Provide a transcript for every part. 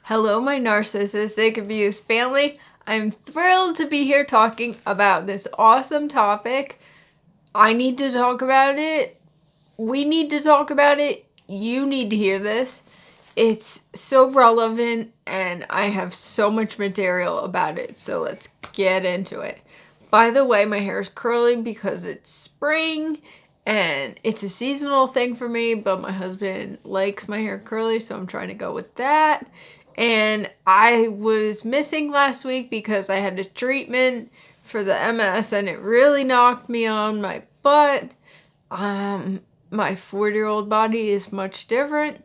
Hello, my narcissistic abuse family. I'm thrilled to be here talking about this awesome topic. I need to talk about it. We need to talk about it. You need to hear this. It's so relevant and I have so much material about it. So let's get into it. By the way, my hair is curly because it's spring and it's a seasonal thing for me, but my husband likes my hair curly, so I'm trying to go with that. And I was missing last week because I had a treatment for the MS and it really knocked me on my butt. My 40-year-old body is much different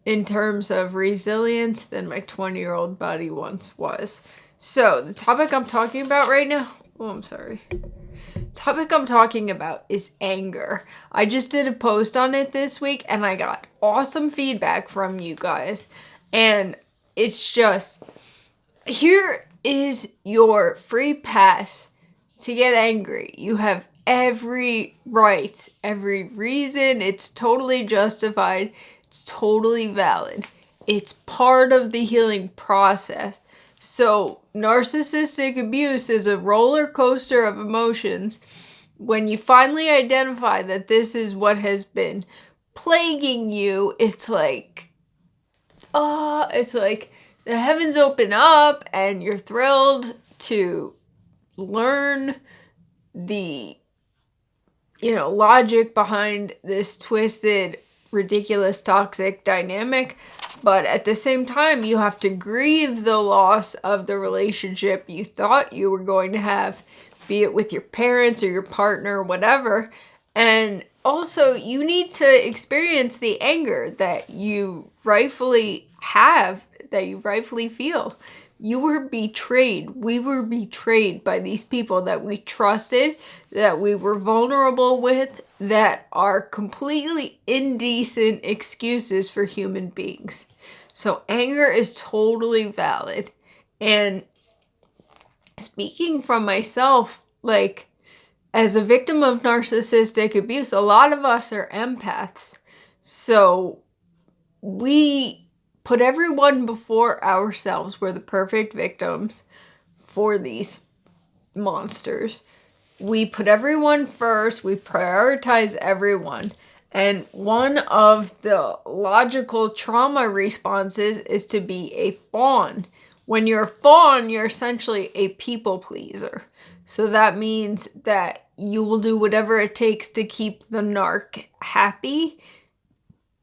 in terms of resilience than my 20-year-old body once was. So the topic I'm talking about right now, topic I'm talking about is anger. I just did a post on it this week and I got awesome feedback from you guys. And it's just, here is your free pass to get angry. You have every right, every reason. It's totally justified. It's totally valid. It's part of the healing process. So, narcissistic abuse is a roller coaster of emotions. When you finally identify that this is what has been plaguing you, it's like the heavens open up and you're thrilled to learn the logic behind this twisted, ridiculous, toxic dynamic. But at the same time, you have to grieve the loss of the relationship you thought you were going to have, be it with your parents or your partner or whatever. And also, you need to experience the anger that you rightfully have, that you rightfully feel. You were betrayed. We were betrayed by these people that we trusted, that we were vulnerable with, that are completely indecent excuses for human beings. So anger is totally valid. And speaking from myself, as a victim of narcissistic abuse, a lot of us are empaths. So we put everyone before ourselves. We're the perfect victims for these monsters. We put everyone first. We prioritize everyone. And one of the logical trauma responses is to be a fawn. When you're a fawn, you're essentially a people pleaser. So that means that you will do whatever it takes to keep the narc happy.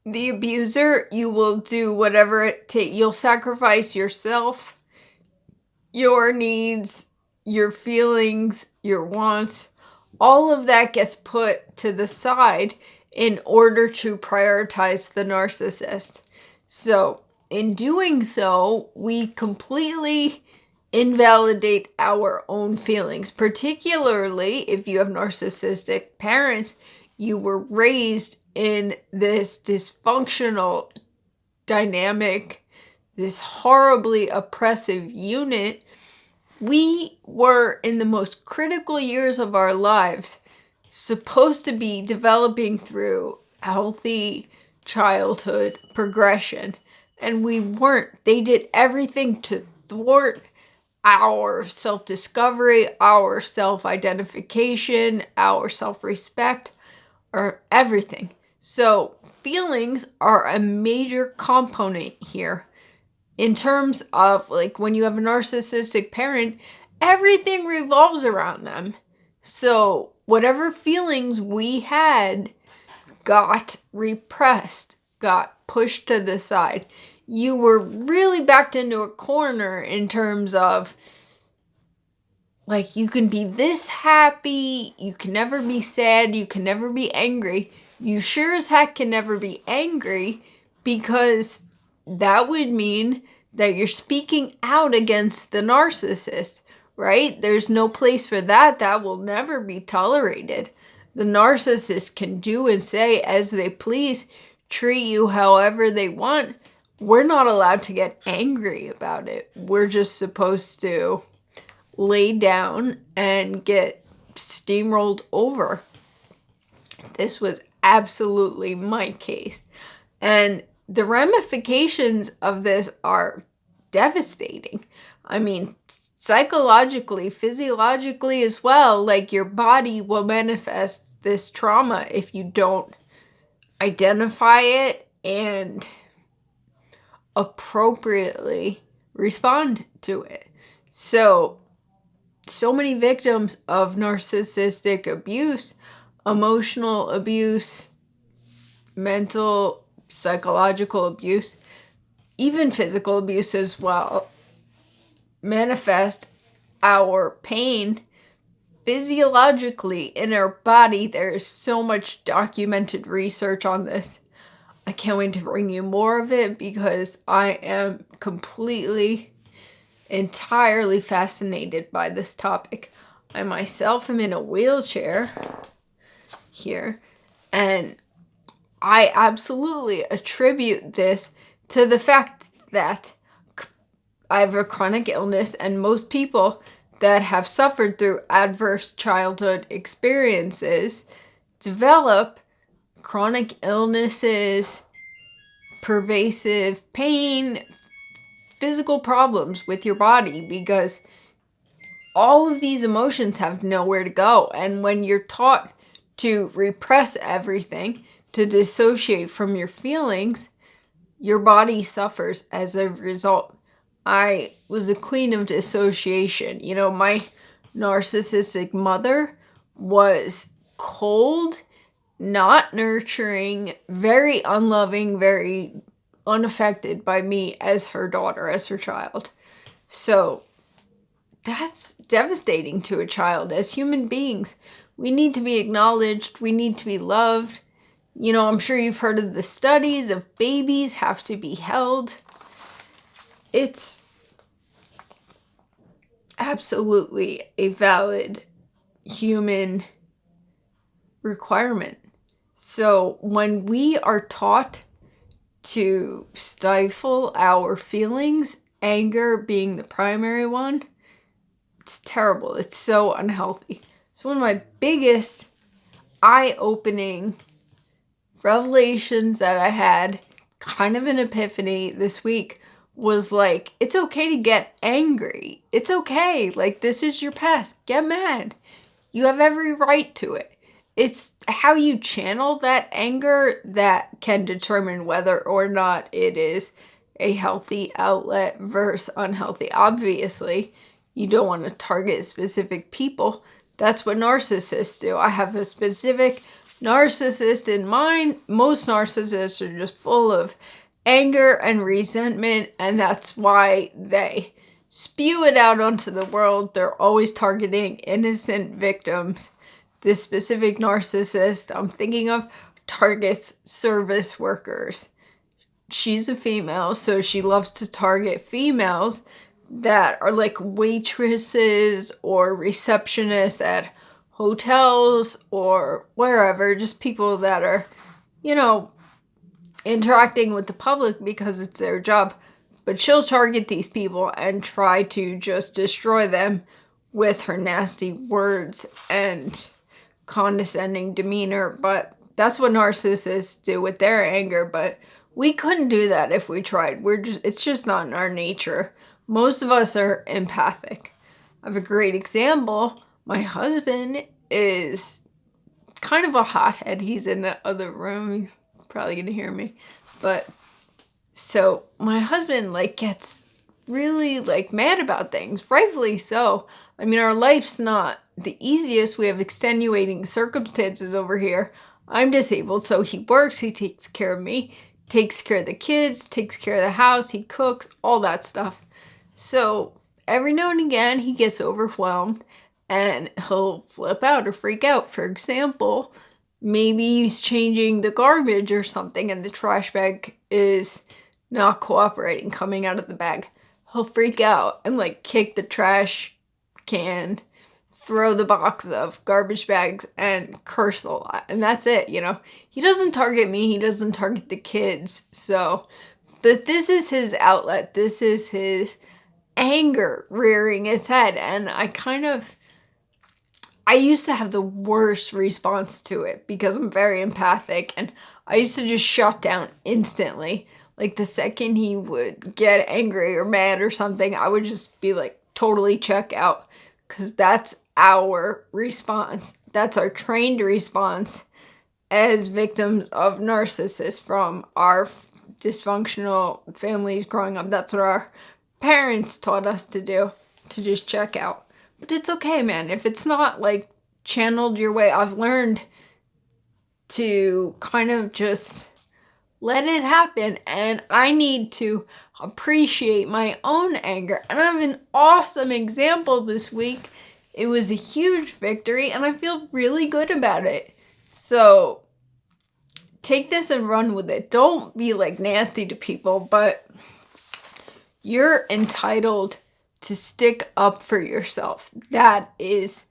The abuser, you will do whatever it takes. You'll sacrifice yourself, your needs, your feelings, your wants. All of that gets put to the side in order to prioritize the narcissist. So, in doing so, we completely invalidate our own feelings, particularly if you have narcissistic parents. You were raised in this dysfunctional dynamic, this horribly oppressive unit. We were, in the most critical years of our lives, supposed to be developing through healthy childhood progression, and we weren't. They did everything to thwart our self-discovery, our self-identification, our self-respect, or everything. So feelings are a major component here. In terms of, when you have a narcissistic parent, everything revolves around them. So whatever feelings we had got repressed, got pushed to the side. You were really backed into a corner in terms of, you can be this happy, you can never be sad, you can never be angry. You sure as heck can never be angry, because that would mean that you're speaking out against the narcissist, right? There's no place for that. That will never be tolerated. The narcissist can do and say as they please, treat you however they want. We're not allowed to get angry about it. We're just supposed to lay down and get steamrolled over. This was absolutely my case. And the ramifications of this are devastating. I mean, psychologically, physiologically as well, like your body will manifest this trauma if you don't identify it and appropriately respond to it. So many victims of narcissistic abuse, emotional abuse, mental, psychological abuse, even physical abuse as well, manifest our pain physiologically in our body. There is so much documented research on this. I can't wait to bring you more of it because I am entirely fascinated by this topic. I myself am in a wheelchair here, and I absolutely attribute this to the fact that I have a chronic illness, and most people that have suffered through adverse childhood experiences develop chronic illnesses, pervasive pain, physical problems with your body, because all of these emotions have nowhere to go. And when you're taught to repress everything, to dissociate from your feelings, your body suffers as a result. I was a queen of dissociation. You know, my narcissistic mother was cold, not nurturing, very unloving, very unaffected by me as her daughter, as her child. So that's devastating to a child. As human beings, we need to be acknowledged. We need to be loved. You know, I'm sure you've heard of the studies of babies have to be held. It's absolutely a valid human requirement. So when we are taught to stifle our feelings, anger being the primary one, it's terrible. It's so unhealthy. It's one of my biggest eye-opening revelations that I had, kind of an epiphany this week, was like, it's okay to get angry. It's okay. Like, this is your past. Get mad. You have every right to it. It's how you channel that anger that can determine whether or not it is a healthy outlet versus unhealthy. Obviously, you don't want to target specific people. That's what narcissists do. I have a specific narcissist in mind. Most narcissists are just full of anger and resentment, and that's why they spew it out onto the world. They're always targeting innocent victims. This specific narcissist I'm thinking of targets service workers. She's a female, so she loves to target females that are like waitresses or receptionists at hotels or wherever, just people that are, you know, interacting with the public because it's their job. But she'll target these people and try to just destroy them with her nasty words and condescending demeanor. But that's what narcissists do with their anger. But we couldn't do that if we tried. It's just not in our nature. Most of us are empathic. I have a great example. My husband is kind of a hothead. He's in the other room. He's probably gonna hear me. But so my husband gets really mad about things, rightfully so. I mean, our life's not the easiest. We have extenuating circumstances over here. I'm disabled, so he works, he takes care of me, takes care of the kids, takes care of the house, he cooks, all that stuff. So every now and again, he gets overwhelmed and he'll flip out or freak out. For example, maybe he's changing the garbage or something and the trash bag is not cooperating, coming out of the bag. He'll freak out and kick the trash can, throw the box of garbage bags, and curse a lot. And that's it, you know. He doesn't target me. He doesn't target the kids. So this is his outlet. This is his anger rearing its head. And I used to have the worst response to it because I'm very empathic. And I used to just shut down instantly. Like the second he would get angry or mad or something, I would just be like totally check out, because that's our response. That's our trained response as victims of narcissists from our dysfunctional families growing up. That's what our parents taught us to do, to just check out. But it's okay, man. If it's not like channeled your way, I've learned to kind of just let it happen, and I need to appreciate my own anger. And I have an awesome example this week. It was a huge victory, and I feel really good about it. So take this and run with it. Don't be like nasty to people, but you're entitled to stick up for yourself. That is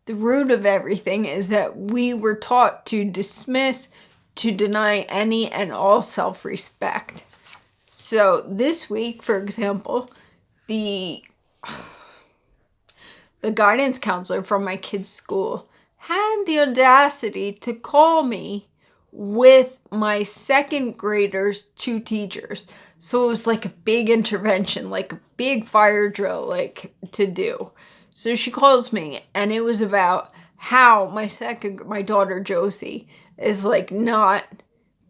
the root of everything, is that we were taught to dismiss, to deny any and all self-respect. So this week, for example, the guidance counselor from my kid's school had the audacity to call me with my second graders, 2 teachers. So it was like a big intervention, like a big fire drill, like to do. So she calls me, and it was about how my daughter Josie is like not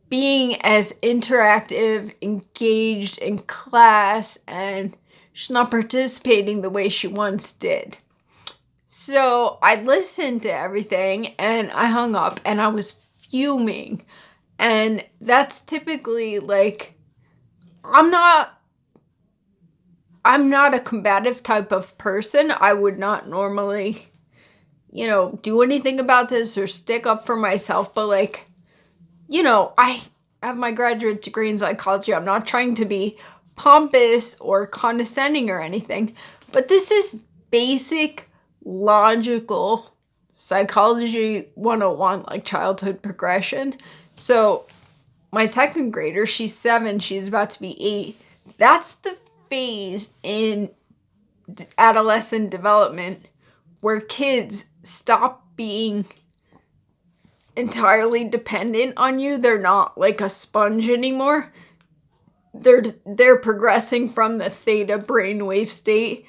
being as interactive, engaged in class, and she's not participating the way she once did. So I listened to everything, and I hung up, and I was fuming. And that's typically like, I'm not a combative type of person. I would not normally, do anything about this or stick up for myself. But like, I have my graduate degree in psychology. I'm not trying to be pompous or condescending or anything. But this is basic, logical psychology 101, like childhood progression. So my second grader, she's 7, she's about to be 8. That's the phase in adolescent development where kids stop being entirely dependent on you. They're not like a sponge anymore. They're progressing from the theta brainwave state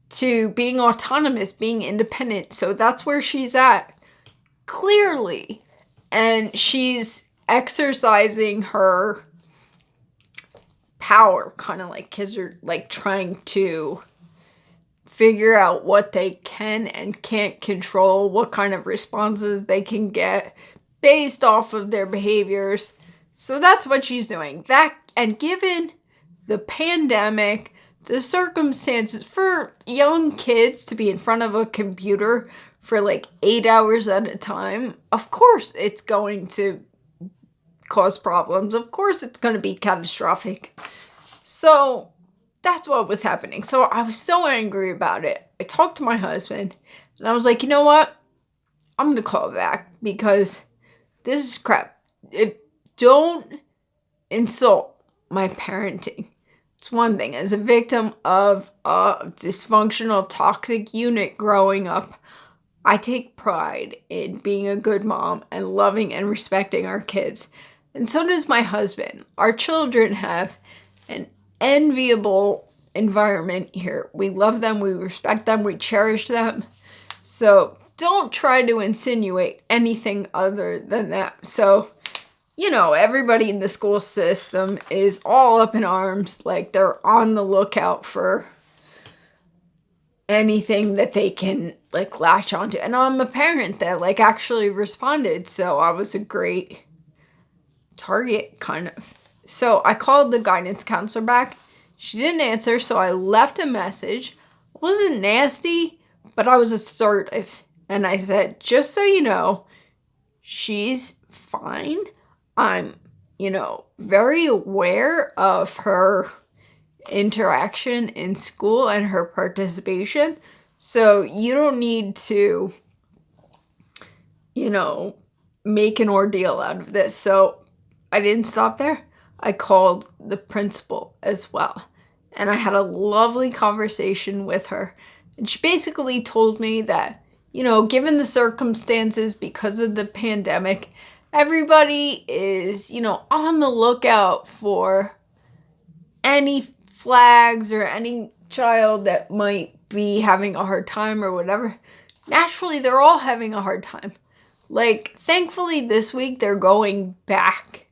to being autonomous, being independent. So that's where she's at, clearly. And she's exercising her power, kind of like kids are like trying to figure out what they can and can't control, what kind of responses they can get based off of their behaviors. So that's what she's doing. And given the pandemic, the circumstances for young kids to be in front of a computer for like 8 hours at a time, of course it's going to cause problems. Of course it's going to be catastrophic. So that's what was happening. So I was so angry about it. I talked to my husband, and I was like, you know what? I'm going to call back, because this is crap. Don't insult my parenting. It's one thing. As a victim of a dysfunctional, toxic unit growing up, I take pride in being a good mom and loving and respecting our kids. And so does my husband. Our children have an enviable environment here. We love them, we respect them, we cherish them. So don't try to insinuate anything other than that. So, everybody in the school system is all up in arms, like they're on the lookout for anything that they can like latch onto. And I'm a parent that like actually responded, so I was a great target, kind of. So I called the guidance counselor back. She didn't answer, so I left a message. I wasn't nasty, but I was assertive. And I said, just so you know, she's fine. I'm, very aware of her interaction in school and her participation. So you don't need to, make an ordeal out of this. So I didn't stop there. I called the principal as well. And I had a lovely conversation with her. And she basically told me that, given the circumstances because of the pandemic, everybody is, on the lookout for any flags or any child that might be having a hard time or whatever, naturally they're all having a hard time. Like, thankfully this week they're going back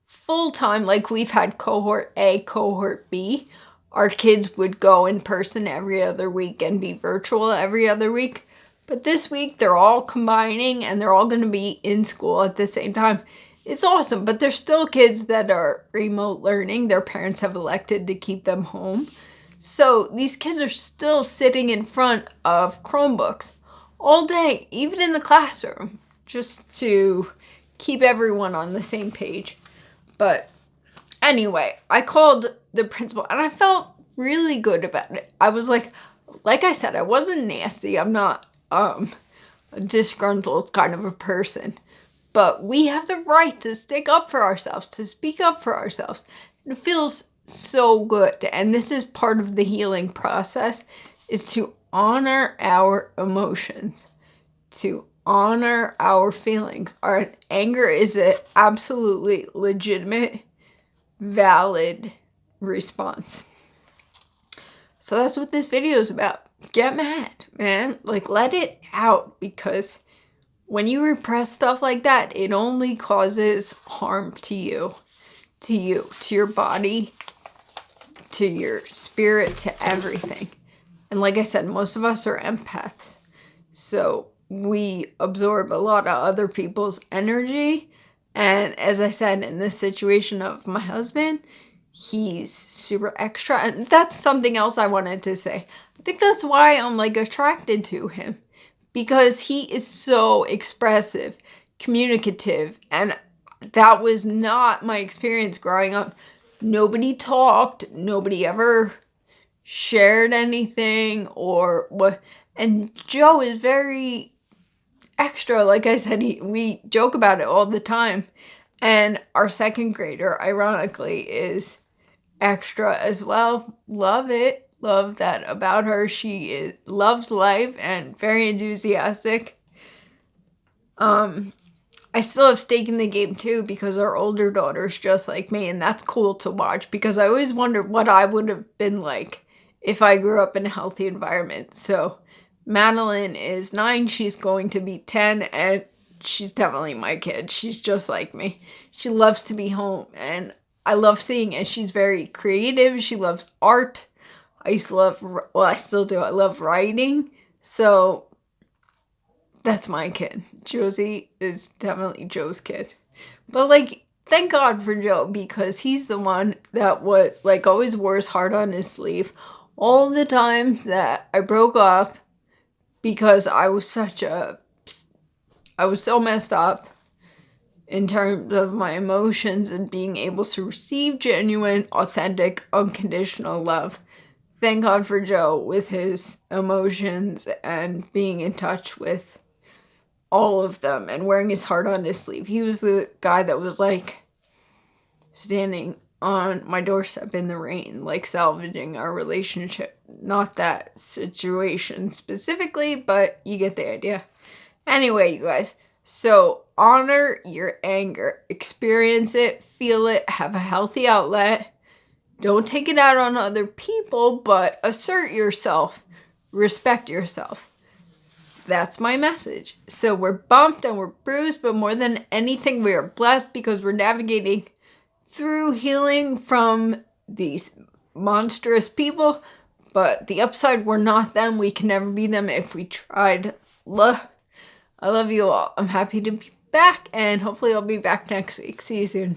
full time. Like, we've had cohort A, cohort B. Our kids would go in person every other week and be virtual every other week. But this week they're all combining and they're all going to be in school at the same time. It's awesome, but there's still kids that are remote learning. Their parents have elected to keep them home. So these kids are still sitting in front of Chromebooks all day, even in the classroom, just to keep everyone on the same page. But anyway, I called the principal and I felt really good about it. I was like I said, I wasn't nasty. I'm not a disgruntled kind of a person. But we have the right to stick up for ourselves, to speak up for ourselves. It feels so good. And this is part of the healing process, is to honor our emotions, to honor our feelings. Our anger is an absolutely legitimate, valid response. So that's what this video is about. Get mad, man. Like, let it out, because when you repress stuff like that, it only causes harm to you, to your body, to your spirit, to everything. And like I said, most of us are empaths. So we absorb a lot of other people's energy. And as I said, in this situation of my husband, he's super extra. And that's something else I wanted to say. I think that's why I'm like attracted to him. Because he is so expressive, communicative, and that was not my experience growing up. Nobody talked, nobody ever shared anything or what. And Joe is very extra. Like I said, we joke about it all the time. And our second grader, ironically, is extra as well. Love it. Love that about her. She loves life and very enthusiastic. I still have stake in the game too, because our older daughter's just like me, and that's cool to watch, because I always wondered what I would have been like if I grew up in a healthy environment. So Madeline is 9, she's going to be 10, and she's definitely my kid. She's just like me. She loves to be home, and I love seeing it. She's very creative. She loves art. I used to love, well, I still do. I love writing. So that's my kid. Josie is definitely Joe's kid. But like, thank God for Joe, because he's the one that was like always wore his heart on his sleeve. All the times that I broke up because I was so messed up in terms of my emotions and being able to receive genuine, authentic, unconditional love. Thank God for Joe with his emotions and being in touch with all of them and wearing his heart on his sleeve. He was the guy that was like standing on my doorstep in the rain, like salvaging our relationship. Not that situation specifically, but you get the idea. Anyway, you guys, so honor your anger, experience it, feel it, have a healthy outlet. Don't take it out on other people, but assert yourself, respect yourself. That's my message. So we're bumped and we're bruised, but more than anything, we are blessed because we're navigating through healing from these monstrous people. But the upside, we're not them. We can never be them if we tried. I love you all. I'm happy to be back, and hopefully I'll be back next week. See you soon.